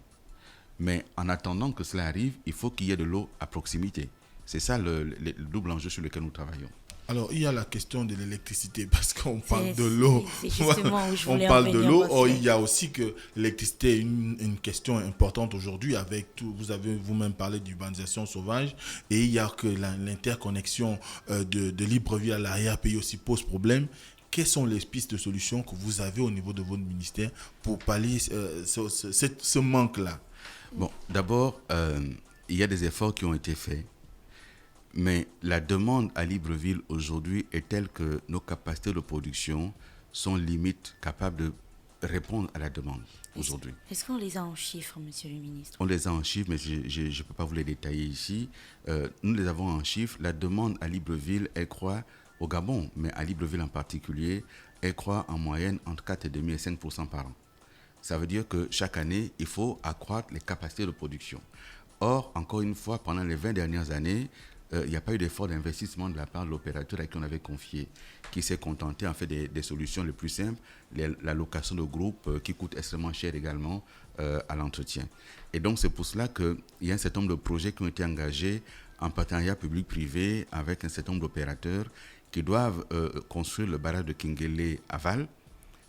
[SPEAKER 5] Mais en attendant que cela arrive, il faut qu'il y ait de l'eau à proximité. C'est ça le double enjeu sur lequel nous travaillons.
[SPEAKER 4] Alors, il y a la question de l'électricité, parce qu'on parle de l'eau.
[SPEAKER 3] C'est justement où je voulais
[SPEAKER 4] on parle
[SPEAKER 3] en
[SPEAKER 4] de
[SPEAKER 3] venir,
[SPEAKER 4] l'eau.
[SPEAKER 3] moi,
[SPEAKER 4] Il y a aussi que l'électricité est une question importante aujourd'hui. Avec tout, vous avez vous-même parlé d'urbanisation sauvage. Et il y a que l'interconnexion de Libreville à l'arrière-pays aussi pose problème. Quelles sont les pistes de solutions que vous avez au niveau de votre ministère pour pallier ce manque-là?
[SPEAKER 5] Bon, d'abord, il y a des efforts qui ont été faits. Mais la demande à Libreville aujourd'hui est telle que nos capacités de production sont limite capables de répondre à la demande aujourd'hui.
[SPEAKER 3] Est-ce qu'on les a en chiffres, monsieur le ministre?
[SPEAKER 5] On les a en chiffres, mais je ne peux pas vous les détailler ici. Nous les avons en chiffres. La demande à Libreville, elle croît au Gabon, mais à Libreville en particulier, elle croît en moyenne entre 4,5 et 5% par an. Ça veut dire que chaque année, il faut accroître les capacités de production. Or, encore une fois, pendant les 20 dernières années, il n'y a pas eu d'effort d'investissement de la part de l'opérateur à qui on avait confié, qui s'est contenté en fait des solutions les plus simples, la location de groupe qui coûte extrêmement cher également à l'entretien. Et donc c'est pour cela qu'il y a un certain nombre de projets qui ont été engagés en partenariat public-privé avec un certain nombre d'opérateurs qui doivent construire le barrage de Kingele Aval,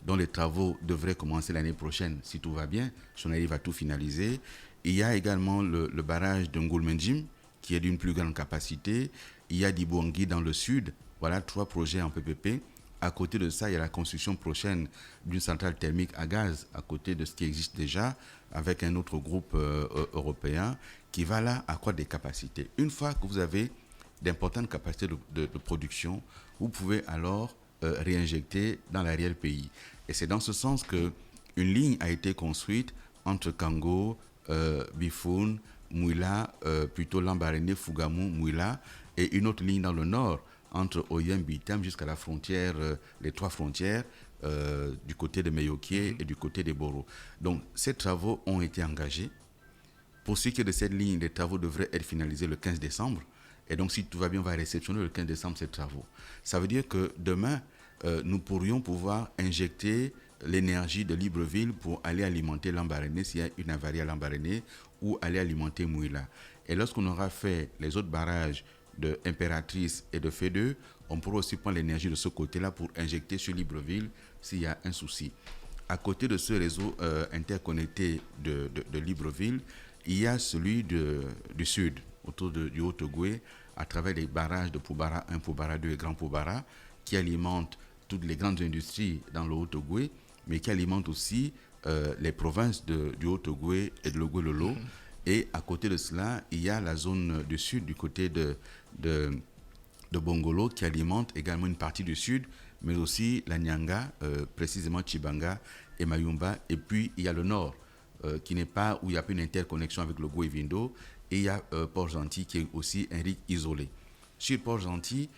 [SPEAKER 5] dont les travaux devraient commencer l'année prochaine si tout va bien, si on arrive à tout finaliser. Il y a également le barrage de Ngulmenjim, qui est d'une plus grande capacité. Il y a Dibouangui dans le sud. Voilà 3 projets en PPP. À côté de ça, il y a la construction prochaine d'une centrale thermique à gaz, à côté de ce qui existe déjà, avec un autre groupe européen, qui va là accroître des capacités. Une fois que vous avez d'importantes capacités de production, vous pouvez alors réinjecter dans l'arrière-pays. Et c'est dans ce sens qu'une ligne a été construite entre Kango, Bifoun, Mouila, plutôt Lambaréné, Fougamou, Mouila, et une autre ligne dans le nord, entre Oyem, Bitam, jusqu'à la frontière, les 3 frontières, du côté de Meyokié et du côté des Boro. Donc, ces travaux ont été engagés. Pour ce qui est de cette ligne, les travaux devraient être finalisés le 15 décembre. Et donc, si tout va bien, on va réceptionner le 15 décembre ces travaux. Ça veut dire que demain, nous pourrions pouvoir injecter l'énergie de Libreville pour aller alimenter Lambaréné s'il y a une avarie à Lambaréné ou aller alimenter Mouila. Et lorsqu'on aura fait les autres barrages de Impératrice et de Fédeux, on pourra aussi prendre l'énergie de ce côté-là pour injecter sur Libreville s'il y a un souci. À côté de ce réseau interconnecté de Libreville, il y a celui du sud, autour du Haut-Ogoué, à travers les barrages de Poubara 1, Poubara 2 et Grand Poubara, qui alimentent toutes les grandes industries dans le Haut-Ogoué, mais qui alimentent aussi les provinces du Haut-Ogoué et de l'Ogoué-Lolo. Et à côté de cela, il y a la zone du sud, du côté de de Bongolo qui alimente également une partie du sud, mais aussi la Nyanga, précisément Chibanga et Mayumba. Et puis il y a le nord, qui n'est pas, où il n'y a pas une interconnexion avec le Goué-Vindo. Et il y a Port-Gentil qui est aussi un RIC isolé. Sur Port-Gentil,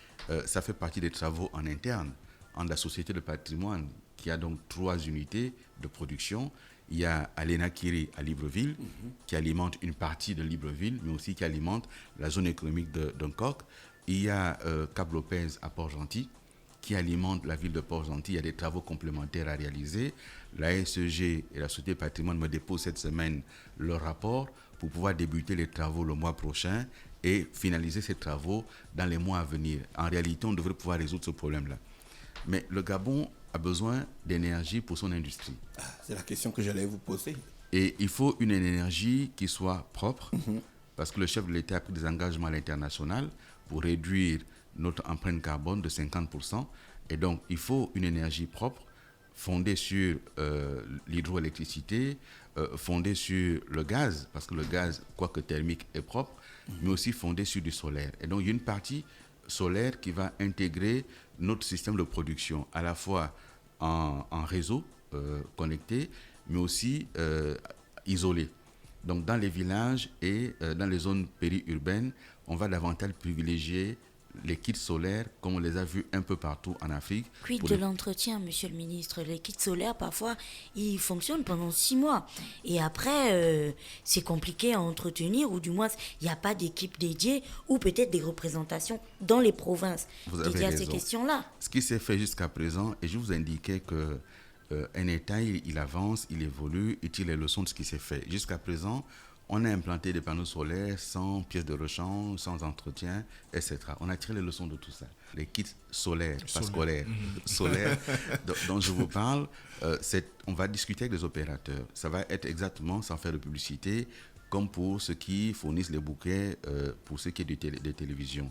[SPEAKER 5] ça fait partie des travaux en interne, en la société de patrimoine, qui a donc 3 unités de production. Il y a Alena Kiri à Libreville, qui alimente une partie de Libreville, mais aussi qui alimente la zone économique de Dunkerque. Il y a Cap Lopez à Port-Gentil, qui alimente la ville de Port-Gentil. Il y a des travaux complémentaires à réaliser. La SEG et la Société Patrimoine me déposent cette semaine leur rapport pour pouvoir débuter les travaux le mois prochain et finaliser ces travaux dans les mois à venir. En réalité, on devrait pouvoir résoudre ce problème-là. Mais le Gabon a besoin d'énergie pour son industrie.
[SPEAKER 2] C'est la question que j'allais vous poser.
[SPEAKER 5] Et il faut une énergie qui soit propre, parce que le chef de l'État a pris des engagements à l'international pour réduire notre empreinte carbone de 50%. Et donc, il faut une énergie propre, fondée sur l'hydroélectricité, fondée sur le gaz, parce que le gaz, quoique thermique, est propre, mais aussi fondée sur du solaire. Et donc, il y a une partie solaire qui va intégrer notre système de production, à la fois en réseau connecté, mais aussi isolé. Donc, dans les villages et dans les zones périurbaines, on va davantage privilégier les kits solaires, comme on les a vus un peu partout en Afrique.
[SPEAKER 3] Quid de l'entretien, monsieur le ministre? Les kits solaires, parfois, ils fonctionnent pendant 6 mois. Et après, c'est compliqué à entretenir, ou du moins, il n'y a pas d'équipe dédiée, ou peut-être des représentations dans les provinces.
[SPEAKER 5] Vous avez
[SPEAKER 3] dédiées à ces
[SPEAKER 5] raison.
[SPEAKER 3] questions-là.
[SPEAKER 5] Ce qui s'est fait jusqu'à présent, et je vous indiquais que un État, il avance, il évolue, il tire les leçons de ce qui s'est fait. Jusqu'à présent, on a implanté des panneaux solaires sans pièces de rechange, sans entretien, etc. On a tiré les leçons de tout ça. Les kits solaires, pas scolaires, solaires dont je vous parle, on va discuter avec les opérateurs. Ça va être exactement, sans faire de publicité, comme pour ceux qui fournissent les bouquets, pour ceux qui sont des télévisions.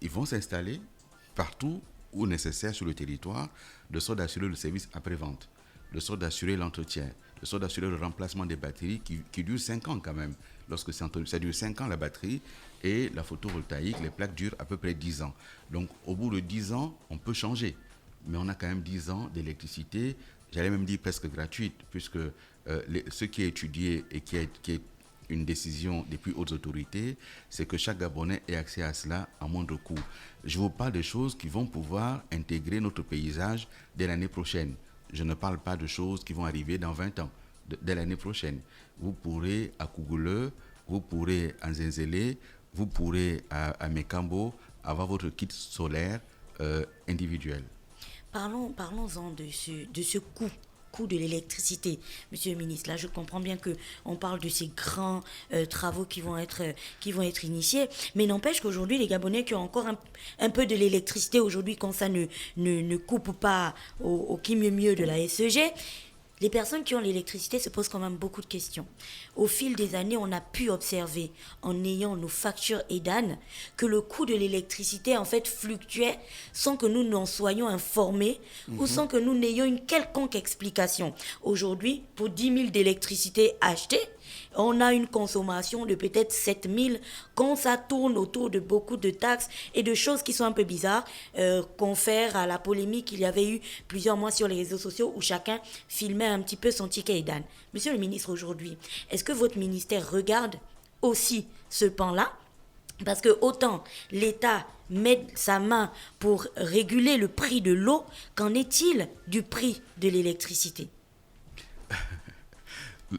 [SPEAKER 5] Ils vont s'installer partout où nécessaire sur le territoire, de sorte d'assurer le service après-vente, de sorte d'assurer l'entretien, de sorte d'assurer le remplacement des batteries qui durent 5 ans quand même. Lorsque ça dure 5 ans la batterie, et la photovoltaïque, les plaques durent à peu près 10 ans. Donc au bout de 10 ans, on peut changer. Mais on a quand même 10 ans d'électricité, j'allais même dire presque gratuite, puisque ce qui est étudié et qui est une décision des plus hautes autorités, c'est que chaque Gabonais ait accès à cela à moindre coût. Je vous parle des choses qui vont pouvoir intégrer notre paysage dès l'année prochaine. Je ne parle pas de choses qui vont arriver dans 20 ans, dès l'année prochaine. Vous pourrez à Kougouleu, vous pourrez à Nzenzele, vous pourrez à Mekambo avoir votre kit solaire individuel.
[SPEAKER 3] Parlons-en de ce coût de l'électricité. Monsieur le ministre, là je comprends bien qu'on parle de ces grands travaux qui vont être initiés, mais n'empêche qu'aujourd'hui les Gabonais qui ont encore un peu de l'électricité aujourd'hui, quand ça ne coupe pas au qui mieux de la SEG, les personnes qui ont l'électricité se posent quand même beaucoup de questions. Au fil des années, on a pu observer, en ayant nos factures EDAN, que le coût de l'électricité, en fait, fluctuait sans que nous n'en soyons informés ou sans que nous n'ayons une quelconque explication. Aujourd'hui, pour 10 000 d'électricité achetée, on a une consommation de peut-être 7 000 quand ça tourne autour de beaucoup de taxes et de choses qui sont un peu bizarres, confère à la polémique qu'il y avait eu plusieurs mois sur les réseaux sociaux où chacun filmait un petit peu son ticket EDAN. Monsieur le ministre, aujourd'hui, est-ce que votre ministère regarde aussi ce pan-là? Parce que autant l'État met sa main pour réguler le prix de l'eau, qu'en est-il du prix de l'électricité?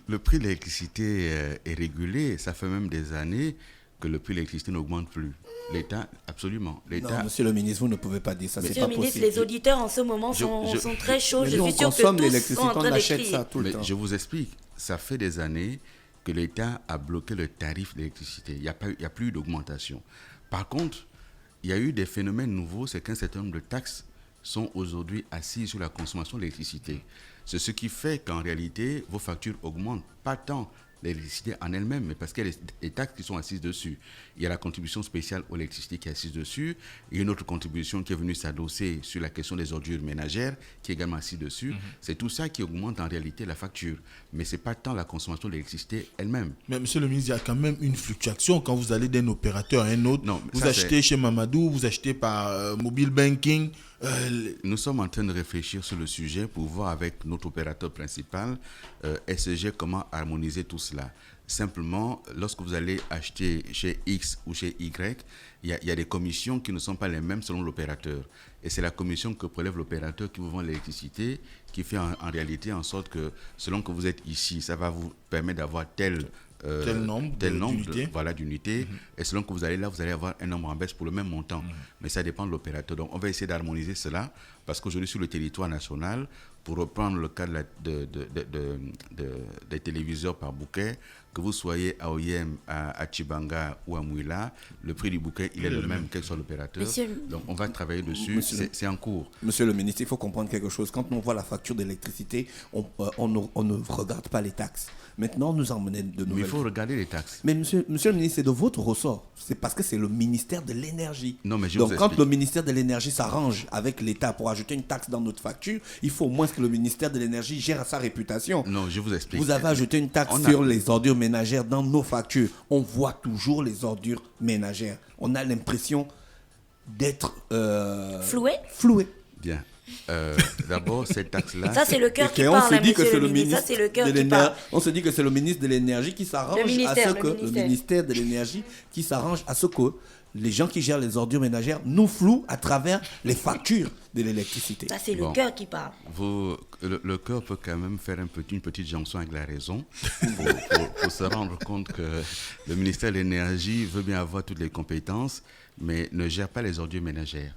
[SPEAKER 5] Le prix de l'électricité est régulé. Ça fait même des années que le prix de l'électricité n'augmente plus. L'État, absolument. L'État...
[SPEAKER 2] Non, monsieur le ministre, vous ne pouvez pas dire ça, c'est pas possible.
[SPEAKER 3] Monsieur le ministre, les auditeurs en ce moment sont très chauds. Je
[SPEAKER 2] nous,
[SPEAKER 3] suis sûr que
[SPEAKER 2] consomme
[SPEAKER 3] tous
[SPEAKER 2] l'électricité,
[SPEAKER 3] sont en train
[SPEAKER 2] on achète
[SPEAKER 3] d'écrire.
[SPEAKER 2] ça tout le temps.
[SPEAKER 5] Je vous explique. Ça fait des années que l'État a bloqué le tarif de l'électricité. Il n'y a plus d'augmentation. Par contre, il y a eu des phénomènes nouveaux, c'est qu'un certain nombre de taxes sont aujourd'hui assises sur la consommation d'électricité. C'est ce qui fait qu'en réalité, vos factures augmentent, pas tant l'électricité en elle-même, mais parce qu'il y a des taxes qui sont assises dessus. Il y a la contribution spéciale à l'électricité qui est assise dessus. Il y a une autre contribution qui est venue s'adosser sur la question des ordures ménagères, qui est également assise dessus. C'est tout ça qui augmente en réalité la facture. Mais ce n'est pas tant la consommation de l'électricité elle-même.
[SPEAKER 4] Mais monsieur le ministre, il y a quand même une fluctuation quand vous allez d'un opérateur à un autre.
[SPEAKER 5] Non,
[SPEAKER 4] vous
[SPEAKER 5] ça,
[SPEAKER 4] achetez chez Mamadou, vous achetez par mobile banking.
[SPEAKER 5] Nous sommes en train de réfléchir sur le sujet pour voir avec notre opérateur principal, SG, comment harmoniser tout cela. Simplement, lorsque vous allez acheter chez X ou chez Y, il y a des commissions qui ne sont pas les mêmes selon l'opérateur. Et c'est la commission que prélève l'opérateur qui vous vend l'électricité qui fait en réalité en sorte que selon que vous êtes ici, ça va vous permettre d'avoir tel nombre d'unités. Et selon que vous allez là, vous allez avoir un nombre en baisse pour le même montant. Mais ça dépend de l'opérateur. Donc, on va essayer d'harmoniser cela parce qu'aujourd'hui, sur le territoire national, pour reprendre le cas des téléviseurs par bouquet, que vous soyez à OIM, à Chibanga ou à Mouila, le prix du bouquet, il est le même, quel que soit l'opérateur. Donc, on va travailler dessus. C'est en cours.
[SPEAKER 2] Monsieur le ministre, il faut comprendre quelque chose. Quand on voit la facture d'électricité, on ne regarde pas les taxes. Maintenant, nous emmenons de nouvelles.
[SPEAKER 5] Mais il faut regarder les taxes.
[SPEAKER 2] Mais monsieur le ministre, c'est de votre ressort. C'est parce que c'est le ministère de l'énergie.
[SPEAKER 5] Non, mais
[SPEAKER 2] donc, quand le ministère de l'énergie s'arrange avec l'État pour ajouter une taxe dans notre facture, il faut au moins que le ministère de l'énergie gère sa réputation.
[SPEAKER 5] Non, je vous explique.
[SPEAKER 2] Vous avez ajouté une taxe sur les ordures ménagères dans nos factures. On voit toujours les ordures ménagères. On a l'impression d'être floué.
[SPEAKER 5] Bien. D'abord, cette taxe-là.
[SPEAKER 3] Ça, c'est le cœur qui parle, monsieur le ministre. Ça, c'est le cœur qui parle.
[SPEAKER 2] On se dit que c'est le ministre de l'énergie qui s'arrange à ce que le ministère de l'énergie qui s'arrange à ce que les gens qui gèrent les ordures ménagères nous flouent à travers les factures de l'électricité.
[SPEAKER 3] Ça, c'est le cœur qui parle.
[SPEAKER 5] Le cœur peut quand même faire une petite jonction avec la raison pour se rendre compte que le ministère de l'énergie veut bien avoir toutes les compétences, mais ne gère pas les ordures ménagères.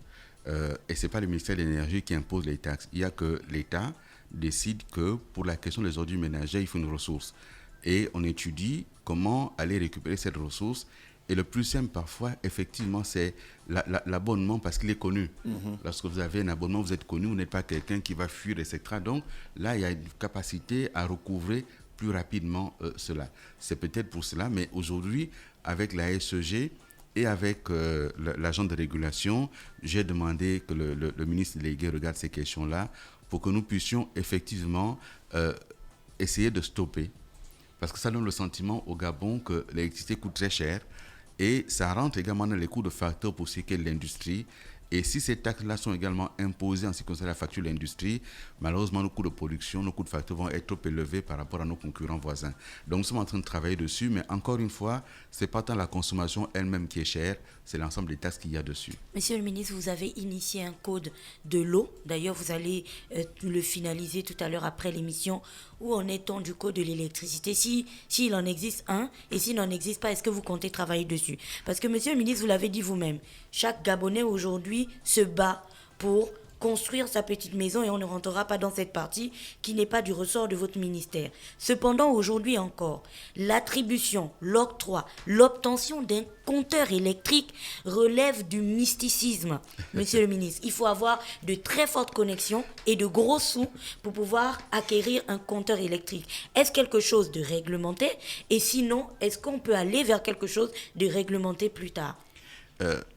[SPEAKER 5] Et ce n'est pas le ministère de l'énergie qui impose les taxes. Il y a que l'État décide que pour la question des ordures ménagères, il faut une ressource. Et on étudie comment aller récupérer cette ressource. Et le plus simple parfois, effectivement, c'est l'abonnement parce qu'il est connu. Lorsque vous avez un abonnement, vous êtes connu, vous n'êtes pas quelqu'un qui va fuir, etc. Donc là, il y a une capacité à recouvrer plus rapidement cela. C'est peut-être pour cela, mais aujourd'hui, avec la SEG, et avec l'agent de régulation, j'ai demandé que le ministre délégué regarde ces questions-là pour que nous puissions effectivement essayer de stopper. Parce que ça donne le sentiment au Gabon que l'électricité coûte très cher et ça rentre également dans les coûts de facteurs pour ce qui est de l'industrie. Et si ces taxes-là sont également imposées en ce qui concerne la facture de l'industrie, malheureusement, nos coûts de production, nos coûts de facture vont être trop élevés par rapport à nos concurrents voisins. Donc, nous sommes en train de travailler dessus, mais encore une fois, ce n'est pas tant la consommation elle-même qui est chère, c'est l'ensemble des taxes qu'il y a dessus. Monsieur
[SPEAKER 3] le ministre, vous avez initié un code de l'eau. D'ailleurs, vous allez le finaliser tout à l'heure après l'émission. Où en est-on du code de l'électricité? S'il en existe un, et s'il n'en existe pas, est-ce que vous comptez travailler dessus? Parce que, monsieur le ministre, vous l'avez dit vous-même, chaque Gabonais aujourd'hui se bat pour construire sa petite maison et on ne rentrera pas dans cette partie qui n'est pas du ressort de votre ministère. Cependant, aujourd'hui encore, l'attribution, l'octroi, l'obtention d'un compteur électrique relève du mysticisme. Monsieur le ministre, il faut avoir de très fortes connexions et de gros sous pour pouvoir acquérir un compteur électrique. Est-ce quelque chose de réglementé? Et sinon, est-ce qu'on peut aller vers quelque chose de réglementé plus tard?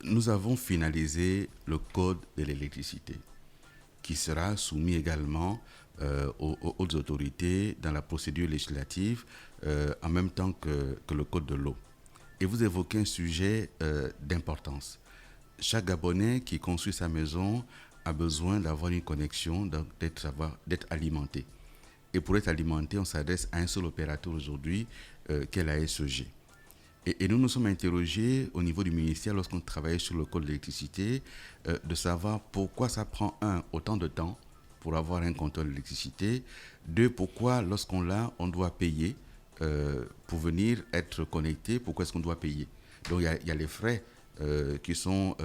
[SPEAKER 5] Nous avons finalisé le code de l'électricité qui sera soumis également aux hautes autorités dans la procédure législative en même temps que le code de l'eau. Et vous évoquez un sujet d'importance. Chaque Gabonais qui construit sa maison a besoin d'avoir une connexion, d'être alimenté. Et pour être alimenté, on s'adresse à un seul opérateur aujourd'hui, qui est la SEG. Et nous nous sommes interrogés au niveau du ministère lorsqu'on travaillait sur le code de l'électricité de savoir pourquoi ça prend autant de temps pour avoir un compteur d'électricité. Deux, pourquoi lorsqu'on l'a, on doit payer pour venir être connecté. Pourquoi est-ce qu'on doit payer? Donc il y a les frais qui sont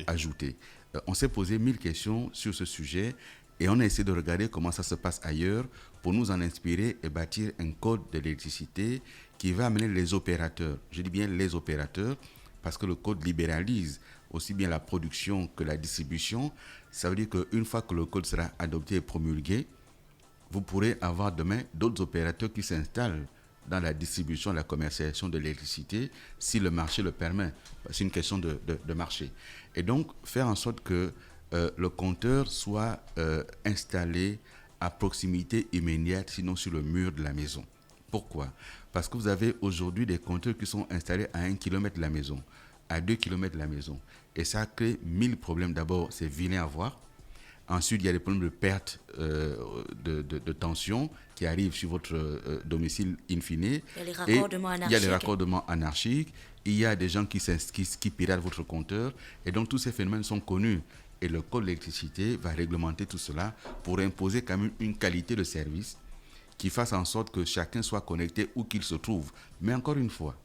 [SPEAKER 5] ajoutés. On s'est posé 1000 questions sur ce sujet et on a essayé de regarder comment ça se passe ailleurs pour nous en inspirer et bâtir un code de l'électricité qui va amener les opérateurs, je dis bien les opérateurs, parce que le code libéralise aussi bien la production que la distribution. Ça veut dire qu'une fois que le code sera adopté et promulgué, vous pourrez avoir demain d'autres opérateurs qui s'installent dans la distribution et la commercialisation de l'électricité si le marché le permet. C'est une question de marché. Et donc, faire en sorte que le compteur soit installé à proximité immédiate, sinon sur le mur de la maison. Pourquoi? Parce que vous avez aujourd'hui des compteurs qui sont installés à 1 km de la maison, à 2 km de la maison. Et ça crée 1000 problèmes. D'abord, c'est vilain à voir. Ensuite, il y a des problèmes de perte de tension qui arrivent sur votre domicile in fine.
[SPEAKER 3] Il y a les raccordements anarchiques.
[SPEAKER 5] Il y a les raccordements anarchiques. Il y a des gens qui piratent votre compteur. Et donc, tous ces phénomènes sont connus. Et le code de l'électricité va réglementer tout cela pour imposer quand même une qualité de service qui fasse en sorte que chacun soit connecté où qu'il se trouve. Mais encore une fois,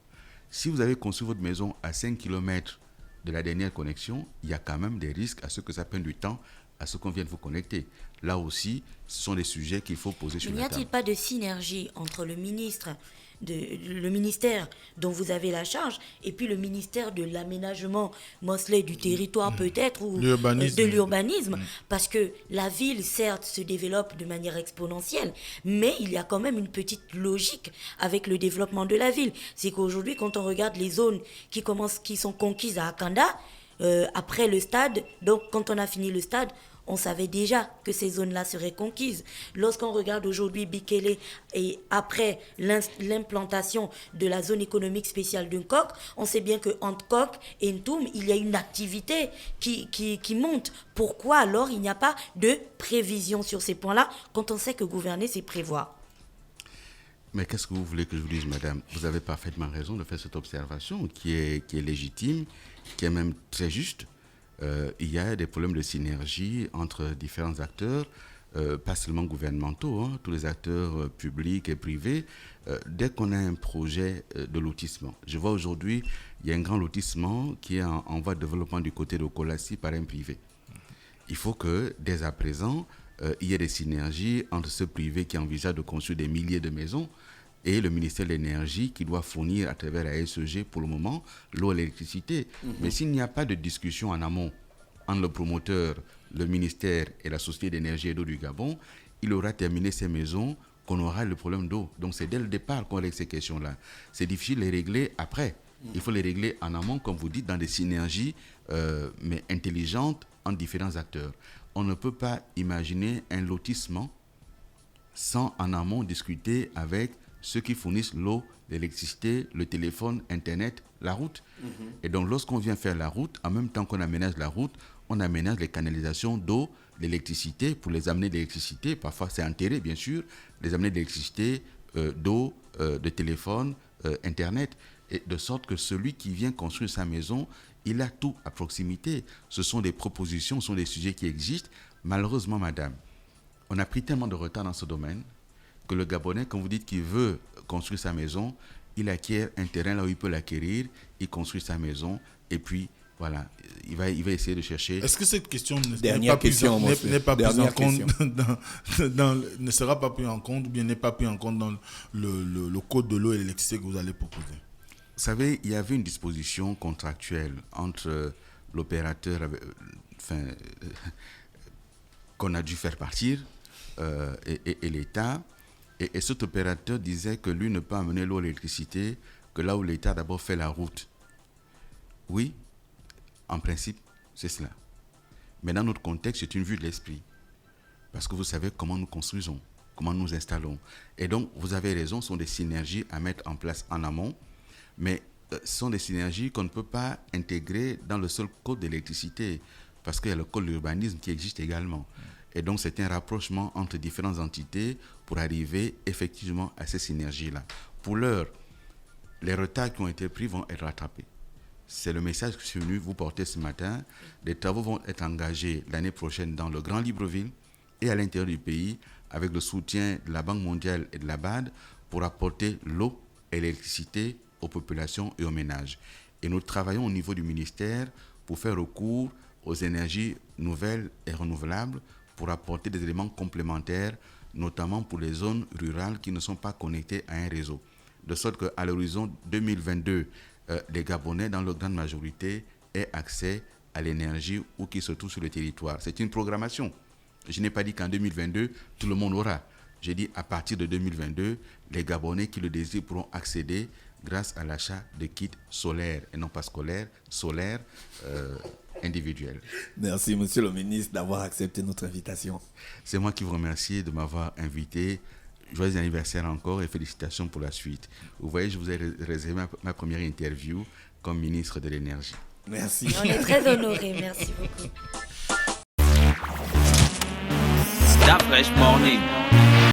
[SPEAKER 5] si vous avez construit votre maison à 5 km de la dernière connexion, il y a quand même des risques à ce que ça prenne du temps à ce qu'on vienne vous connecter. Là aussi, ce sont des sujets qu'il faut poser sur la table.
[SPEAKER 3] N'y a-t-il pas de synergie entre le ministère dont vous avez la charge et puis le ministère de l'aménagement Mosley du territoire peut-être ou de l'urbanisme, parce que la ville certes se développe de manière exponentielle, mais il y a quand même une petite logique avec le développement de la ville. C'est qu'aujourd'hui, quand on regarde les zones qui sont conquises à Akanda, après le stade, donc quand on a fini le stade, on savait déjà que ces zones-là seraient conquises. Lorsqu'on regarde aujourd'hui Bikele et après l'implantation de la zone économique spéciale de Nkok, on sait bien qu'entre Nkok et Ntoum, il y a une activité qui monte. Pourquoi alors il n'y a pas de prévision sur ces points-là quand on sait que gouverner, c'est prévoir?
[SPEAKER 5] Mais qu'est-ce que vous voulez que je vous dise, madame? Vous avez parfaitement raison de faire cette observation qui est légitime, qui est même très juste. Il y a des problèmes de synergie entre différents acteurs, pas seulement gouvernementaux, tous les acteurs publics et privés. Dès qu'on a un projet de lotissement, je vois aujourd'hui, il y a un grand lotissement qui est en voie de développement du côté de Kolassi par un privé. Il faut que, dès à présent, il y ait des synergies entre ce privé qui envisage de construire des milliers de maisons et le ministère de l'Énergie qui doit fournir à travers la SEG pour le moment l'eau et l'électricité. Mais s'il n'y a pas de discussion en amont entre le promoteur, le ministère et la Société d'énergie et d'eau du Gabon, il aura terminé ces maisons qu'on aura le problème d'eau. Donc c'est dès le départ qu'on règle ces questions-là. C'est difficile de les régler après. Il faut les régler en amont, comme vous dites, dans des synergies mais intelligentes entre différents acteurs. On ne peut pas imaginer un lotissement sans en amont discuter avec ceux qui fournissent l'eau, l'électricité, le téléphone, Internet, la route. Et donc, lorsqu'on vient faire la route, en même temps qu'on aménage la route, on aménage les canalisations d'eau, l'électricité, pour les amener de l'électricité. Parfois, c'est enterré, bien sûr, les amener de l'électricité, d'eau, de téléphone, Internet. Et de sorte que celui qui vient construire sa maison, il a tout à proximité. Ce sont des propositions, ce sont des sujets qui existent. Malheureusement, madame, on a pris tellement de retard dans ce domaine que le Gabonais, quand vous dites qu'il veut construire sa maison, il acquiert un terrain là où il peut l'acquérir, il construit sa maison, et puis, voilà, il va essayer de chercher...
[SPEAKER 4] Est-ce que cette question ne sera pas prise en compte, ou bien n'est pas prise en compte dans le code de l'eau et l'électricité que vous allez proposer?
[SPEAKER 5] Vous savez, il y avait une disposition contractuelle entre l'opérateur qu'on a dû faire partir et l'État. Et cet opérateur disait que lui ne peut amener l'eau et l'électricité que là où l'État d'abord fait la route. Oui, en principe, c'est cela. Mais dans notre contexte, c'est une vue de l'esprit. Parce que vous savez comment nous construisons, comment nous installons. Et donc, vous avez raison, ce sont des synergies à mettre en place en amont. Mais ce sont des synergies qu'on ne peut pas intégrer dans le seul code de l'électricité, parce qu'il y a le code de l'urbanisme qui existe également. Et donc, c'est un rapprochement entre différentes entités pour arriver effectivement à ces synergies-là. Pour l'heure, les retards qui ont été pris vont être rattrapés. C'est le message que je suis venu vous porter ce matin. Les travaux vont être engagés l'année prochaine dans le Grand Libreville et à l'intérieur du pays avec le soutien de la Banque mondiale et de la BAD pour apporter l'eau et l'électricité aux populations et aux ménages. Et nous travaillons au niveau du ministère pour faire recours aux énergies nouvelles et renouvelables pour apporter des éléments complémentaires, notamment pour les zones rurales qui ne sont pas connectées à un réseau. De sorte qu'à l'horizon 2022, les Gabonais, dans leur grande majorité, aient accès à l'énergie où qu'ils se trouvent sur le territoire. C'est une programmation. Je n'ai pas dit qu'en 2022, tout le monde aura. J'ai dit à partir de 2022, les Gabonais qui le désirent pourront accéder grâce à l'achat de kits solaires, et non pas scolaires, solaires individuels.
[SPEAKER 2] Merci, monsieur le ministre, d'avoir accepté notre invitation.
[SPEAKER 5] C'est moi qui vous remercie de m'avoir invité. Joyeux anniversaire encore et félicitations pour la suite. Vous voyez, je vous ai réservé ma première interview comme ministre de l'Énergie.
[SPEAKER 2] Merci.
[SPEAKER 3] On est très honorés, merci beaucoup.
[SPEAKER 1] That fresh morning.